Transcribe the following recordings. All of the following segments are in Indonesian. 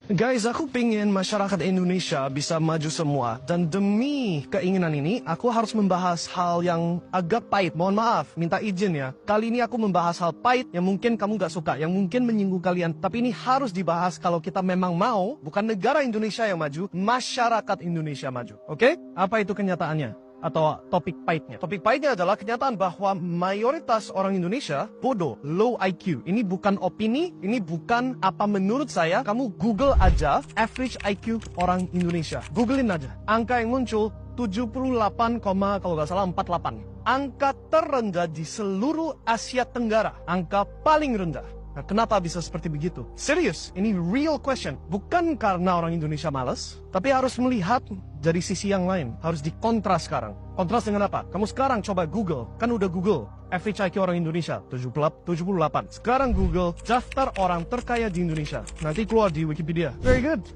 Guys, aku pengen masyarakat Indonesia bisa maju semua. Dan demi keinginan ini, aku harus membahas hal yang agak pahit. Mohon maaf, minta izin ya. Kali ini aku membahas hal pahit yang mungkin kamu gak suka, yang mungkin menyinggung kalian. Tapi ini harus dibahas kalau kita memang mau, bukan negara Indonesia yang maju, masyarakat Indonesia maju. Oke? Apa itu kenyataannya? Atau topik pahitnya. Topik pahitnya adalah kenyataan bahwa mayoritas orang Indonesia bodoh, low IQ. Ini bukan opini, ini bukan apa menurut saya. Kamu Google aja average IQ orang Indonesia. Googlein aja. Angka yang muncul 78, kalau nggak salah 48. Angka terendah di seluruh Asia Tenggara. Angka paling rendah. Nah, kenapa bisa seperti begitu? Serius, ini real question. Bukan karena orang Indonesia malas, tapi harus melihat dari sisi yang lain. Harus dikontras sekarang. Kontras dengan apa? Kamu sekarang coba Google. Kan udah Google. Average IQ orang Indonesia, 78. Sekarang Google, daftar orang terkaya di Indonesia. Nanti keluar di Wikipedia. Very good.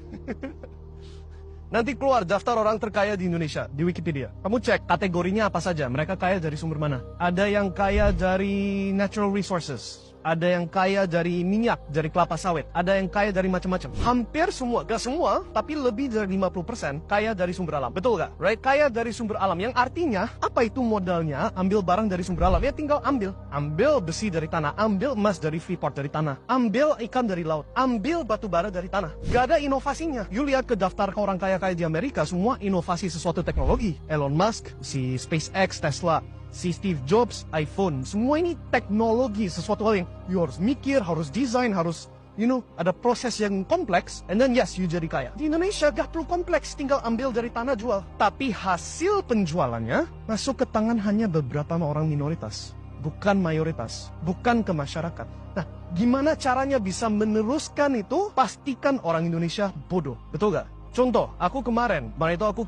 Nanti keluar daftar orang terkaya di Indonesia di Wikipedia. Kamu cek kategorinya apa saja. Mereka kaya dari sumber mana? Ada yang kaya dari natural resources. Ada yang kaya dari minyak, dari kelapa sawit. Ada yang kaya dari macam-macam. Hampir semua, gak semua, tapi lebih dari 50% kaya dari sumber alam. Betul gak? Right? Kaya dari sumber alam. Yang artinya, apa itu modalnya? Ambil barang dari sumber alam. Ya tinggal ambil. Ambil besi dari tanah. Ambil emas dari Freeport dari tanah. Ambil ikan dari laut. Ambil batu bara dari tanah. Gak ada inovasinya. You lihat ke daftar orang kaya-kaya di Amerika, semua inovasi sesuatu teknologi. Elon Musk, si SpaceX, Tesla, si Steve Jobs, iPhone, semua ini teknologi, sesuatu hal yang you harus mikir, harus desain, harus, ada proses yang kompleks, and then yes, you jadi kaya. Di Indonesia gak perlu kompleks, tinggal ambil dari tanah jual. Tapi hasil penjualannya masuk ke tangan hanya beberapa orang minoritas, bukan mayoritas, bukan ke masyarakat. Nah, gimana caranya bisa meneruskan itu? Pastikan orang Indonesia bodoh, betul gak? Contoh, kemarin itu aku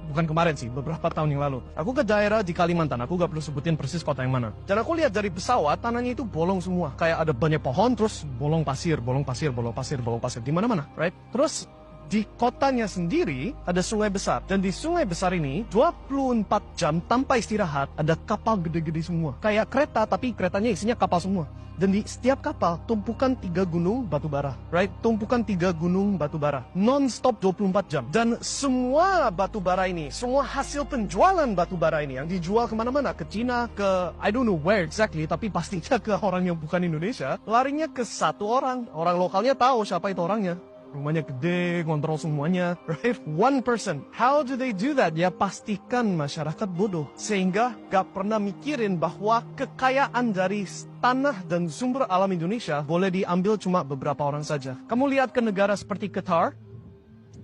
bukan kemarin sih, beberapa tahun yang lalu. Aku ke daerah di Kalimantan, aku gak perlu sebutin persis kota yang mana. Dan aku lihat dari pesawat, tanahnya itu bolong semua. Kayak ada banyak pohon, terus bolong pasir. Di mana-mana, right? Terus di kotanya sendiri ada sungai besar. Dan di sungai besar ini 24 jam tanpa istirahat ada kapal gede-gede semua. Kayak kereta, tapi keretanya isinya kapal semua. Dan di setiap kapal tumpukan 3 gunung batu bara, right? Tumpukan 3 gunung batu bara, non-stop 24 jam. Dan semua batu bara ini, semua hasil penjualan batu bara ini yang dijual kemana-mana, ke Cina, ke I don't know where exactly, tapi pastinya ke orang yang bukan Indonesia, larinya ke satu orang. Orang lokalnya tahu siapa itu orangnya. Rumahnya gede, kontrol semuanya, right? One person. How do they do that? Ya pastikan masyarakat bodoh. Sehingga gak pernah mikirin bahwa kekayaan dari tanah dan sumber alam Indonesia boleh diambil cuma beberapa orang saja. Kamu lihat ke negara seperti Qatar,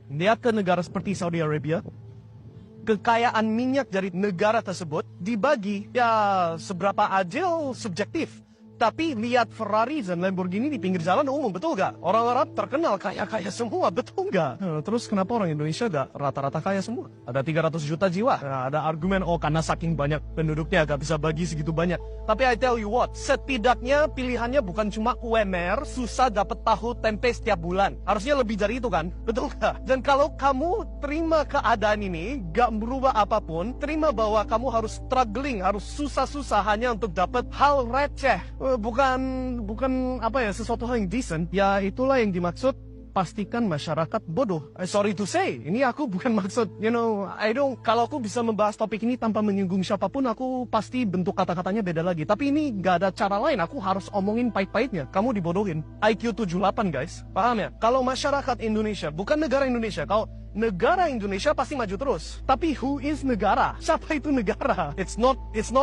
lihat ke negara seperti Saudi Arabia, kekayaan minyak dari negara tersebut dibagi, ya seberapa adil subjektif. Tapi lihat Ferrari dan Lamborghini di pinggir jalan umum, betul gak? Orang Arab terkenal kaya-kaya semua, betul gak? Terus kenapa orang Indonesia gak rata-rata kaya semua? Ada 300 juta jiwa. Nah, ada argumen, karena saking banyak penduduknya gak bisa bagi segitu banyak. Tapi I tell you what, setidaknya pilihannya bukan cuma UMR, susah dapat tahu tempe setiap bulan. Harusnya lebih dari itu kan? Betul gak? Dan kalau kamu terima keadaan ini, gak berubah apapun, terima bahwa kamu harus struggling, harus susah-susah hanya untuk dapat hal receh. Bukan sesuatu hal yang decent. Ya itulah yang dimaksud pastikan masyarakat bodoh. Sorry to say, ini aku bukan maksud, kalau aku bisa membahas topik ini tanpa menyinggung siapapun, aku pasti bentuk kata-katanya beda lagi. Tapi ini gak ada cara lain, aku harus omongin pahit-pahitnya. Kamu dibodohin. IQ 78 guys, paham ya? Kalau masyarakat Indonesia, bukan negara Indonesia, kalau negara Indonesia pasti maju terus. Tapi who is negara? Siapa itu negara? It's not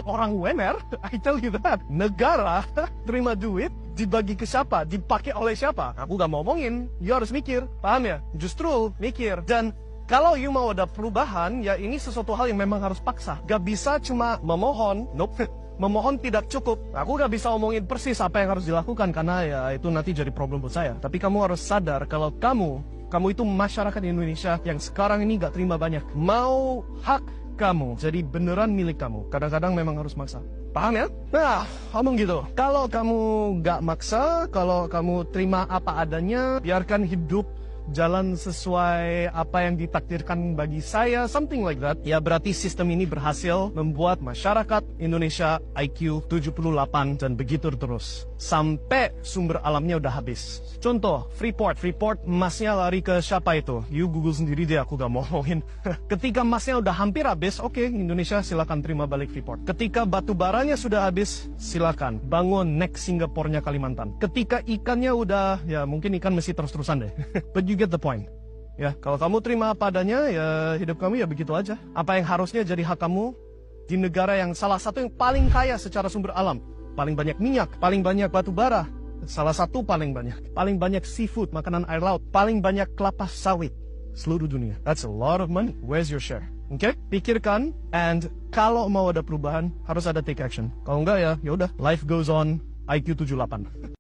orang UMR. I tell you that. Negara terima duit dibagi ke siapa? Dipakai oleh siapa? Aku gak mau ngomongin. You harus mikir. Paham ya? Justru mikir. Dan kalau you mau ada perubahan, ya ini sesuatu hal yang memang harus paksa. Gak bisa cuma memohon. Nope. Memohon tidak cukup. Aku gak bisa omongin persis apa yang harus dilakukan karena ya itu nanti jadi problem buat saya. Tapi kamu harus sadar kalau kamu itu masyarakat Indonesia yang sekarang ini gak terima banyak. Mau hak kamu jadi beneran milik kamu. Kadang-kadang memang harus maksa. Paham ya? Nah, ngomong gitu. Kalau kamu gak maksa, kalau kamu terima apa adanya, biarkan hidup jalan sesuai apa yang ditakdirkan bagi saya, something like that, ya berarti sistem ini berhasil membuat masyarakat Indonesia IQ 78 dan begitu terus. Sampai sumber alamnya udah habis. Contoh, Freeport emasnya lari ke siapa itu? You Google sendiri deh, aku gak mau ngomongin. Ketika emasnya udah hampir habis, oke, Indonesia silakan terima balik Freeport. Ketika batu baranya sudah habis, silakan bangun next Singapore-nya Kalimantan. Ketika ikannya udah, ya mungkin ikan masih terus-terusan deh. But you get the point. Ya, kalau kamu terima apa adanya, ya hidup kamu ya begitu aja. Apa yang harusnya jadi hak kamu di negara yang salah satu yang paling kaya secara sumber alam. Paling banyak minyak, paling banyak batu bara. Salah satu paling banyak seafood, makanan air laut, paling banyak kelapa sawit seluruh dunia. That's a lot of money. Where's your share? Oke, pikirkan, and kalau mau ada perubahan harus ada take action. Kalau enggak ya udah, life goes on. IQ 78.